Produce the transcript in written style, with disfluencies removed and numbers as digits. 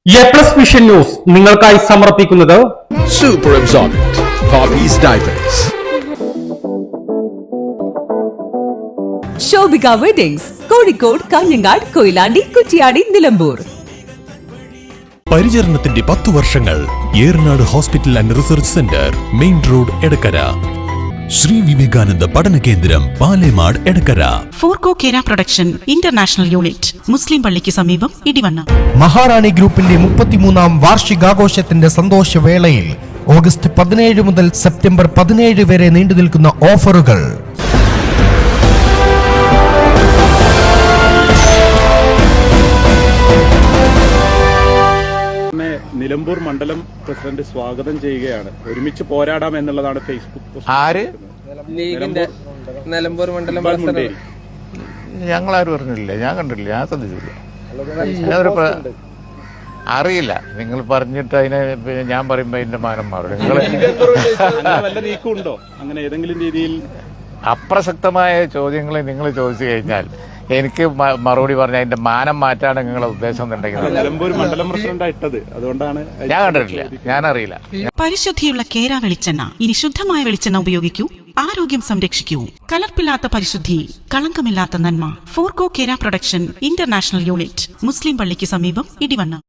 A+ vision news നിങ്ങൾക്കായി സമർപ്പിക്കുന്നത് Super Absorbent Poppy's Diapers. Shobhika weddings Kozhikode, Kanhangad, Koyilandy, Kuttiady, Nilambur. പരിചരണത്തിന്റെ 10 വർഷങ്ങൾ. Eranad hospital and research centre, main road, Edakkara. Shri Vivekananda പഠന കേന്ദ്രം, പാലേമാട്, എടക്കര. ഫോർകോ കേര പ്രൊഡക്ഷൻ ഇന്റർനാഷണൽ യൂണിറ്റ്, മുസ്ലിം പള്ളിക്ക് സമീപം, ഇടിവണ്ണ. മഹാറാണി ഗ്രൂപ്പിന്റെ 33ാം വാർഷികാഘോഷത്തിന്റെ സന്തോഷവേളയിൽ ഓഗസ്റ്റ് 17 മുതൽ സെപ്റ്റംബർ 17 വരെ നീണ്ടുനിൽക്കുന്ന ഓഫറുകൾ. നിലമ്പൂർ മണ്ഡലം പ്രസിഡന്റ് സ്വാഗതം ചെയ്യുകയാണ്. ഒരുമിച്ച് പോരാടാം എന്നുള്ളതാണ് ഫേസ്ബുക്ക് പോസ്റ്റ്. ആര്? ലീഗിന്റെ നിലമ്പൂർ മണ്ഡലം പ്രസിഡന്റ്. ഞങ്ങളാരും പറഞ്ഞില്ല, ഞാൻ കണ്ടില്ല, ഞാൻ ശ്രദ്ധിച്ചില്ല. അറിയില്ല, നിങ്ങൾ പറഞ്ഞിട്ട് അതിനെ ഞാൻ പറയുമ്പോ അതിന്റെ മാനം മാറും. നിങ്ങൾ വല്ല നീക്കമുണ്ടോ അങ്ങനെ ഏതെങ്കിലും രീതിയിൽ? അപ്രസക്തമായ ചോദ്യങ്ങൾ നിങ്ങൾ ചോദിച്ചു കഴിഞ്ഞാൽ എനിക്ക് മറുപടി പറഞ്ഞ അതിന്റെ മാനം മാറ്റാണ് നിങ്ങളുടെ ഉദ്ദേശം എന്നുണ്ടെങ്കിൽ നിലമ്പൂർ മണ്ഡലം പ്രസിഡന്റ് ഇട്ടത് അതുകൊണ്ടാണ്. ഞാൻ കണ്ടിട്ടില്ല, ഞാൻ അറിയില്ല. പരിശുദ്ധിയുള്ള കേര വെളിച്ചെണ്ണ. ഇനി ശുദ്ധമായ വെളിച്ചെണ്ണ ഉപയോഗിക്കൂ, ആരോഗ്യം സംരക്ഷിക്കൂ. കലർപ്പില്ലാത്ത പരിശുദ്ധി, കളങ്കമില്ലാത്ത നന്മ. ഫോർകോ കേര പ്രൊഡക്ഷൻ ഇന്റർനാഷണൽ യൂണിറ്റ്, മുസ്ലിം പള്ളിക്ക് സമീപം, ഇടിവണ്ണ.